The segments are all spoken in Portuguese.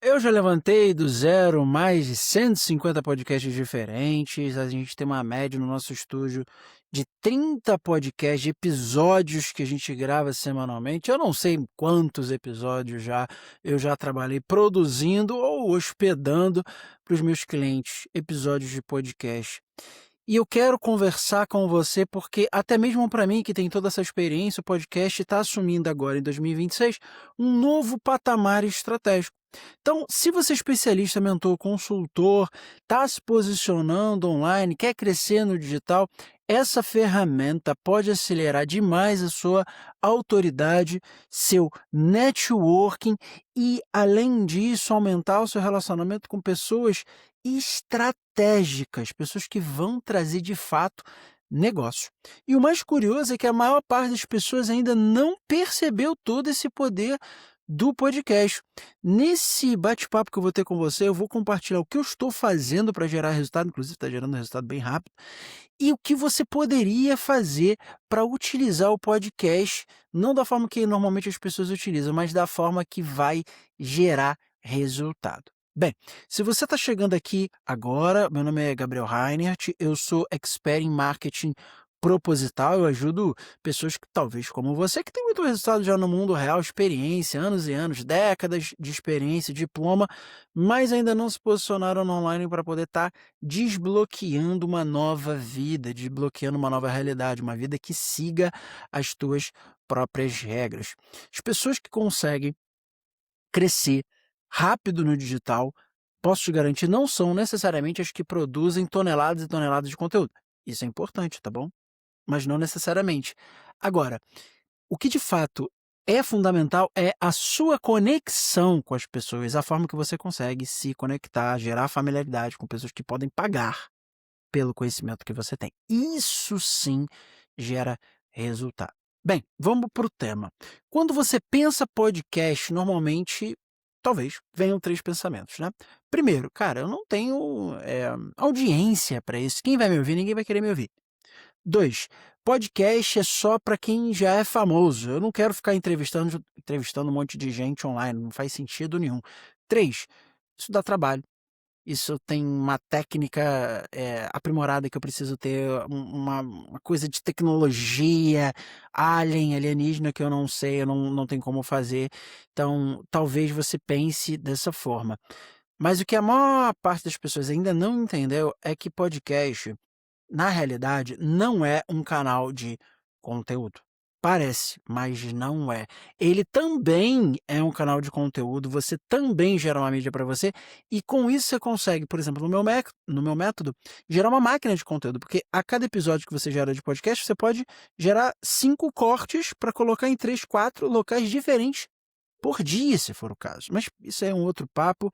Eu já levantei do zero mais de 150 podcasts diferentes. A gente tem uma média no nosso estúdio de 30 podcasts, episódios que a gente grava semanalmente. Eu não sei quantos episódios eu já trabalhei produzindo ou hospedando para os meus clientes, episódios de podcast. E eu quero conversar com você porque até mesmo para mim, que tem toda essa experiência, o podcast está assumindo agora em 2026 um novo patamar estratégico. Então, se você é especialista, mentor, consultor, está se posicionando online, quer crescer no digital, essa ferramenta pode acelerar demais a sua autoridade, seu networking e, além disso, aumentar o seu relacionamento com pessoas estratégicas, pessoas que vão trazer de fato negócio. E o mais curioso é que a maior parte das pessoas ainda não percebeu todo esse poder do podcast. Nesse bate-papo que eu vou ter com você, eu vou compartilhar o que eu estou fazendo para gerar resultado, inclusive está gerando resultado bem rápido, e o que você poderia fazer para utilizar o podcast, não da forma que normalmente as pessoas utilizam, mas da forma que vai gerar resultado. Bem, se você está chegando aqui agora, meu nome é Gabriel Reinert, eu sou expert em marketing proposital, eu ajudo pessoas que talvez como você, que tem muito resultado já no mundo real, experiência, anos e anos, décadas de experiência, diploma, mas ainda não se posicionaram no online para poder estar desbloqueando uma nova vida, desbloqueando uma nova realidade, uma vida que siga as tuas próprias regras. As pessoas que conseguem crescer rápido no digital, posso te garantir, não são necessariamente as que produzem toneladas e toneladas de conteúdo. Isso é importante, tá bom? Mas não necessariamente. Agora, o que de fato é fundamental é a sua conexão com as pessoas, a forma que você consegue se conectar, gerar familiaridade com pessoas que podem pagar pelo conhecimento que você tem. Isso sim gera resultado. Bem, vamos para o tema. Quando você pensa podcast, normalmente, talvez, venham três pensamentos, né? Primeiro, cara, eu não tenho audiência para isso. Quem vai me ouvir? Ninguém vai querer me ouvir. 2, podcast é só para quem já é famoso. Eu não quero ficar entrevistando um monte de gente online, não faz sentido nenhum. 3, isso dá trabalho. Isso tem uma técnica, aprimorada que eu preciso ter, uma coisa de tecnologia, alienígena que eu não sei, eu não tenho como fazer. Então, talvez você pense dessa forma. Mas o que a maior parte das pessoas ainda não entendeu é que podcast, na realidade, não é um canal de conteúdo. Parece, mas não é. Ele também é um canal de conteúdo, você também gera uma mídia para você, e com isso você consegue, por exemplo, no meu método, gerar uma máquina de conteúdo, porque a cada episódio que você gera de podcast, você pode gerar 5 cortes para colocar em 3, 4 locais diferentes por dia, se for o caso. Mas isso é um outro papo.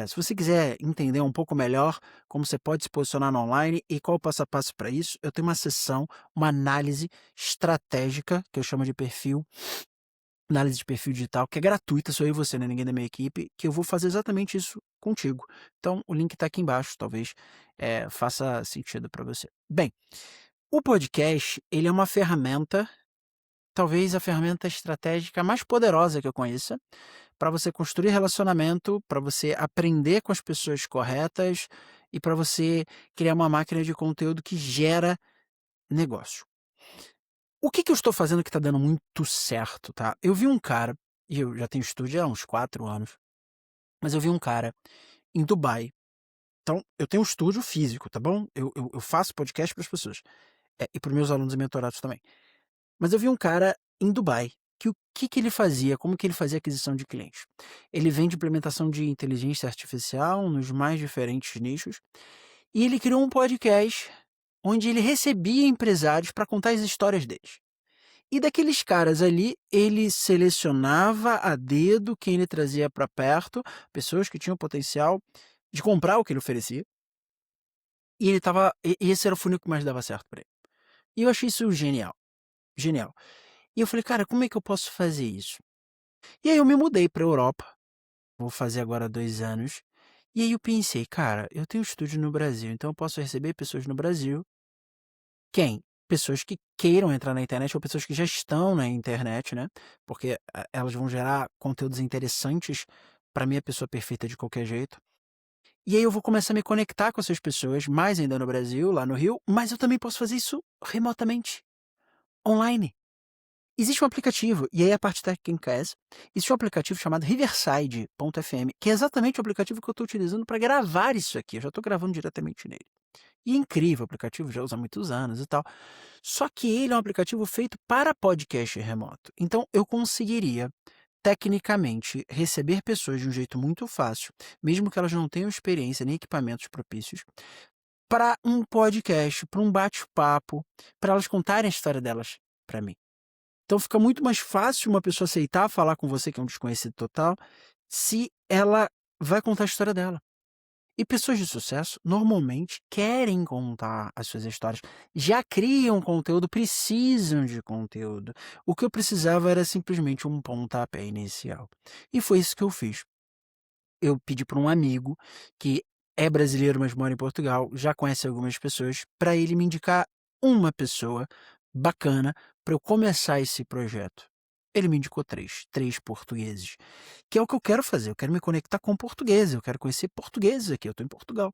Se você quiser entender um pouco melhor como você pode se posicionar no online e qual o passo a passo para isso, eu tenho uma sessão, uma análise estratégica, que eu chamo de análise de perfil digital, que é gratuita, sou eu e você, não é ninguém da minha equipe, que eu vou fazer exatamente isso contigo. Então, o link está aqui embaixo, talvez faça sentido para você. Bem, o podcast, ele é uma ferramenta, talvez a ferramenta estratégica mais poderosa que eu conheça, para você construir relacionamento, para você aprender com as pessoas corretas e para você criar uma máquina de conteúdo que gera negócio. O que eu estou fazendo que está dando muito certo, tá? Eu vi um cara, e eu já tenho estúdio há uns 4 anos, mas eu vi um cara em Dubai. Então, eu tenho um estúdio físico, tá bom? Eu faço podcast para as pessoas, e para os meus alunos e mentorados também. Mas eu vi um cara em Dubai, que o que ele fazia, como que ele fazia aquisição de clientes. Ele vende implementação de inteligência artificial nos mais diferentes nichos, e ele criou um podcast onde ele recebia empresários para contar as histórias deles. E daqueles caras ali, ele selecionava a dedo quem ele trazia para perto, pessoas que tinham potencial de comprar o que ele oferecia, e ele estava, e esse era o funil que mais dava certo para ele. E eu achei isso genial, genial. E eu falei: "Cara, como é que eu posso fazer isso?". E aí eu me mudei pra Europa, vou fazer agora 2 anos, e aí eu pensei: "Cara, eu tenho estúdio no Brasil, então eu posso receber pessoas no Brasil". Quem? Pessoas que queiram entrar na internet ou pessoas que já estão na internet, né, porque elas vão gerar conteúdos interessantes para mim, a pessoa perfeita de qualquer jeito. E aí eu vou começar a me conectar com essas pessoas, mais ainda no Brasil, lá no Rio, mas eu também posso fazer isso remotamente, online. Existe um aplicativo, e aí a parte técnica é essa, existe um aplicativo chamado Riverside.fm, que é exatamente o aplicativo que eu estou utilizando para gravar isso aqui, eu já estou gravando diretamente nele. E é incrível, o aplicativo já usa há muitos anos e tal. Só que ele é um aplicativo feito para podcast remoto. Então eu conseguiria, tecnicamente, receber pessoas de um jeito muito fácil, mesmo que elas não tenham experiência nem equipamentos propícios, para um podcast, para um bate-papo, para elas contarem a história delas para mim. Então fica muito mais fácil uma pessoa aceitar falar com você, que é um desconhecido total, se ela vai contar a história dela. E pessoas de sucesso normalmente querem contar as suas histórias, já criam conteúdo, precisam de conteúdo. O que eu precisava era simplesmente um pontapé inicial. E foi isso que eu fiz. Eu pedi para um amigo que é brasileiro, mas mora em Portugal, já conhece algumas pessoas, para ele me indicar uma pessoa bacana para eu começar esse projeto. Ele me indicou três portugueses, que é o que eu quero fazer. Eu quero me conectar com portugueses, eu quero conhecer portugueses aqui. Eu estou em Portugal.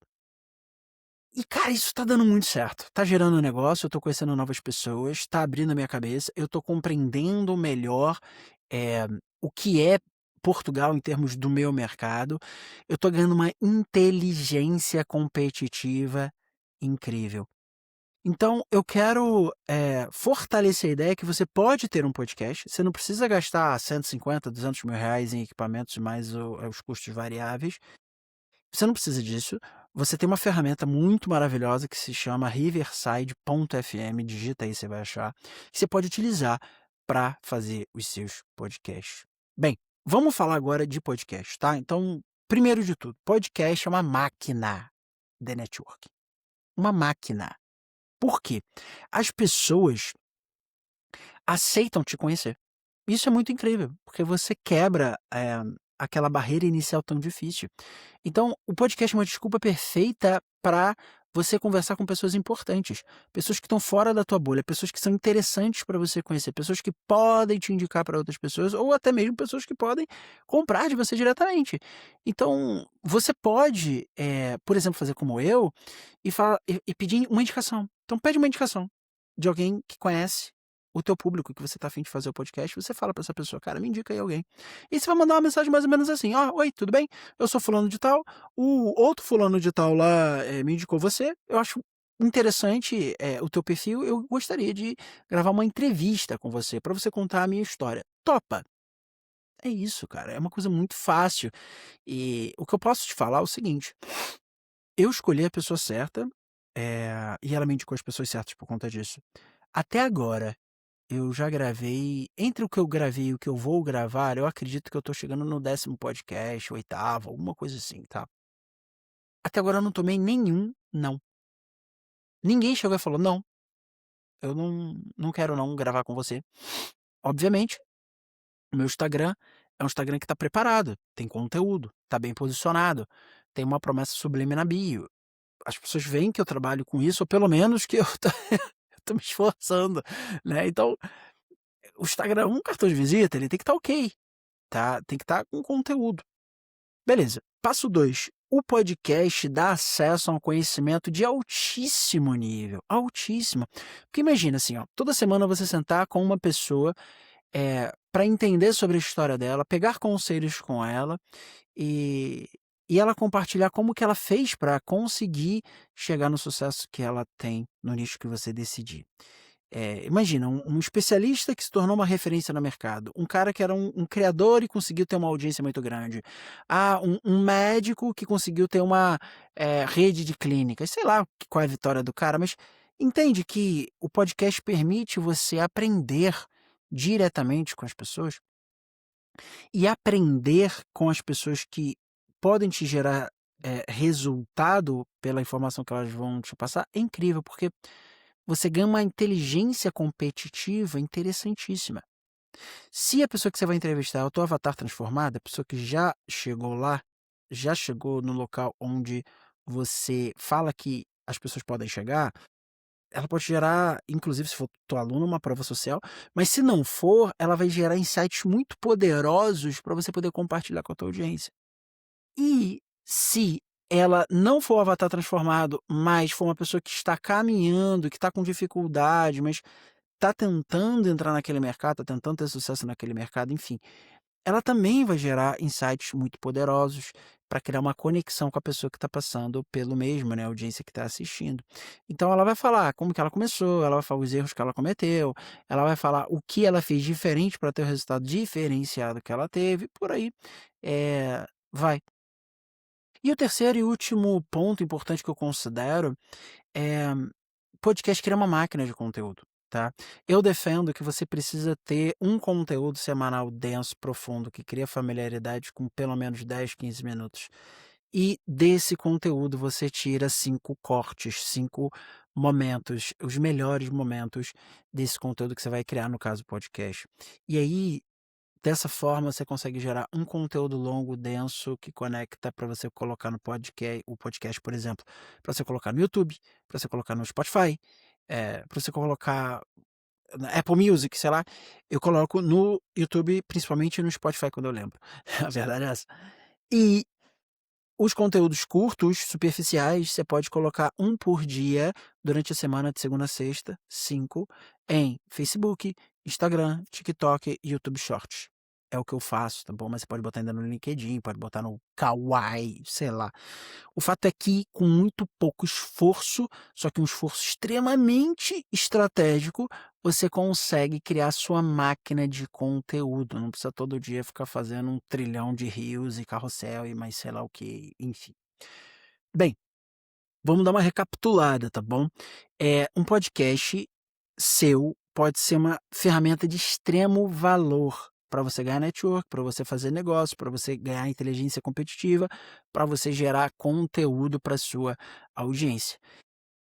E, cara, isso tá dando muito certo. Tá gerando um negócio, eu tô conhecendo novas pessoas, tá abrindo a minha cabeça, eu tô compreendendo melhor, eh, o que é Portugal em termos do meu mercado. Eu tô ganhando uma inteligência competitiva incrível. Então eu quero, fortalecer a ideia que você pode ter um podcast, você não precisa gastar 150, R$ 200.000 em equipamentos mais os custos variáveis. Você não precisa disso. Você tem uma ferramenta muito maravilhosa que se chama Riverside.fm, digita aí, você vai achar, que você pode utilizar para fazer os seus podcasts. Bem, vamos falar agora de podcast, tá? Então, primeiro de tudo, podcast é uma máquina de network. Uma máquina. Por quê? As pessoas aceitam te conhecer. Isso é muito incrível, porque você quebra, aquela barreira inicial tão difícil. Então, o podcast é uma desculpa perfeita para você conversar com pessoas importantes, pessoas que estão fora da tua bolha, pessoas que são interessantes para você conhecer, pessoas que podem te indicar para outras pessoas ou até mesmo pessoas que podem comprar de você diretamente. Então, você pode, por exemplo, fazer como eu e pedir uma indicação. Então pede uma indicação de alguém que conhece o teu público, que você tá afim de fazer o podcast, você fala para essa pessoa: "Cara, me indica aí alguém". E você vai mandar uma mensagem mais ou menos assim: "Ó, oi, tudo bem? Eu sou fulano de tal, o outro fulano de tal lá, me indicou você, eu acho interessante, o teu perfil, eu gostaria de gravar uma entrevista com você, para você contar a minha história. Topa?". É isso, cara, é uma coisa muito fácil. E o que eu posso te falar é o seguinte: eu escolhi a pessoa certa, e ela me indicou as pessoas certas por conta disso. Até agora, eu já gravei entre o que eu gravei e o que eu vou gravar, eu acredito que eu tô chegando no 10º podcast, 8º, alguma coisa assim, tá. Até agora eu não tomei nenhum não. Ninguém chegou e falou: "Não, eu não quero não gravar com você". Obviamente, o meu Instagram é um Instagram que tá preparado, tem conteúdo, tá bem posicionado, tem uma promessa sublime na bio. As pessoas veem que eu trabalho com isso, ou pelo menos que eu tô eu tô me esforçando, né. Então, o Instagram é um cartão de visita, ele tem que estar ok. Tá, tem que estar com conteúdo. Beleza. Passo 2: o podcast dá acesso a um conhecimento de altíssimo nível, altíssimo. Porque imagina assim, ó, toda semana você sentar com uma pessoa, pra entender sobre a história dela, pegar conselhos com ela, e ela compartilhar como que ela fez para conseguir chegar no sucesso que ela tem no nicho que você decidir. Imagina, um especialista que se tornou uma referência no mercado, um cara que era um criador e conseguiu ter uma audiência muito grande, um médico que conseguiu ter uma, rede de clínicas, sei lá qual é a vitória do cara, mas entende que o podcast permite você aprender diretamente com as pessoas, e aprender com as pessoas que podem te gerar, resultado pela informação que elas vão te passar é incrível, porque você ganha uma inteligência competitiva interessantíssima. Se a pessoa que você vai entrevistar é o teu avatar transformado, a pessoa que já chegou lá, já chegou no local onde você fala que as pessoas podem chegar, ela pode gerar, inclusive se for tua aluna, uma prova social, mas se não for, ela vai gerar insights muito poderosos para você poder compartilhar com a tua audiência. E se ela não for o avatar transformado, mas for uma pessoa que está caminhando, que está com dificuldade, mas está tentando entrar naquele mercado, está tentando ter sucesso naquele mercado, enfim, ela também vai gerar insights muito poderosos para criar uma conexão com a pessoa que está passando pelo mesmo, né, a audiência que está assistindo. Então ela vai falar como que ela começou, ela vai falar os erros que ela cometeu, ela vai falar o que ela fez diferente para ter o resultado diferenciado que ela teve, por aí, vai. E o terceiro e último ponto importante que eu considero é podcast cria uma máquina de conteúdo, tá. Eu defendo que você precisa ter um conteúdo semanal denso, profundo, que cria familiaridade com pelo menos 10, 15 minutos. E desse conteúdo você tira 5 cortes, 5 momentos, os melhores momentos desse conteúdo que você vai criar, no caso, podcast. E aí, dessa forma, você consegue gerar um conteúdo longo, denso, que conecta para você colocar no podcast, por exemplo, para você colocar no YouTube, para você colocar no Spotify, para você colocar na Apple Music, sei lá. Eu coloco no YouTube, principalmente no Spotify, quando eu lembro. A verdade é essa. E os conteúdos curtos, superficiais, você pode colocar um por dia durante a semana de segunda a sexta, 5 em Facebook, Instagram, TikTok e YouTube Shorts. É o que eu faço, tá bom? Mas você pode botar ainda no LinkedIn, pode botar no Kawaii, sei lá. O fato é que, com muito pouco esforço, só que um esforço extremamente estratégico, você consegue criar sua máquina de conteúdo. Não precisa todo dia ficar fazendo 1 trilhão de reels e carrossel e mais sei lá o que, enfim. Bem, vamos dar uma recapitulada, tá bom? Um podcast seu pode ser uma ferramenta de extremo valor para você ganhar network, para você fazer negócio, para você ganhar inteligência competitiva, para você gerar conteúdo para sua audiência.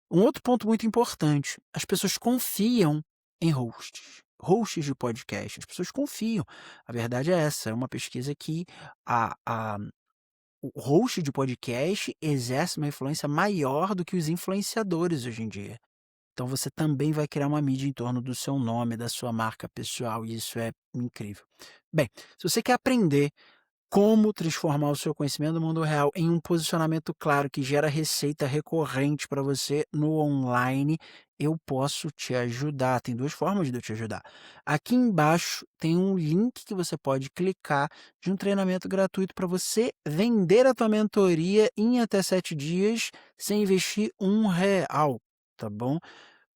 Um outro ponto muito importante, as pessoas confiam em hosts. Hosts de podcast, as pessoas confiam. A verdade é essa, é uma pesquisa que a o host de podcast exerce uma influência maior do que os influenciadores hoje em dia. Então você também vai criar uma mídia em torno do seu nome, da sua marca pessoal, e isso é incrível. Bem, se você quer aprender como transformar o seu conhecimento do mundo real em um posicionamento claro que gera receita recorrente para você no online, eu posso te ajudar. Tem 2 formas de eu te ajudar. Aqui embaixo tem um link que você pode clicar de um treinamento gratuito para você vender a tua mentoria em até 7 dias sem investir R$ 1, tá bom?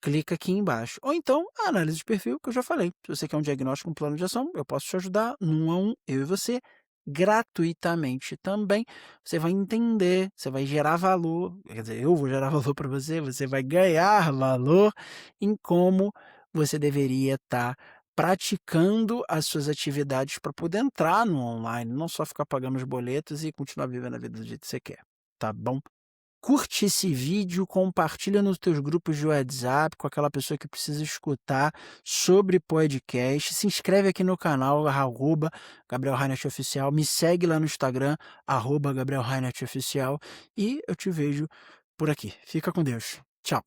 Clica aqui embaixo. Ou então, a análise de perfil, que eu já falei. Se você quer um diagnóstico, um plano de ação, eu posso te ajudar num a um, eu e você, gratuitamente também. Você vai entender, você vai gerar valor, quer dizer, eu vou gerar valor para você vai ganhar valor em como você deveria estar praticando as suas atividades para poder entrar no online, não só ficar pagando os boletos e continuar vivendo a vida do jeito que você quer, tá bom? Curte esse vídeo, compartilha nos teus grupos de WhatsApp com aquela pessoa que precisa escutar sobre podcast. Se inscreve aqui no canal, Gabriel Reinert Oficial. Me segue lá no Instagram, @Gabriel Reinert Oficial. E eu te vejo por aqui. Fica com Deus. Tchau.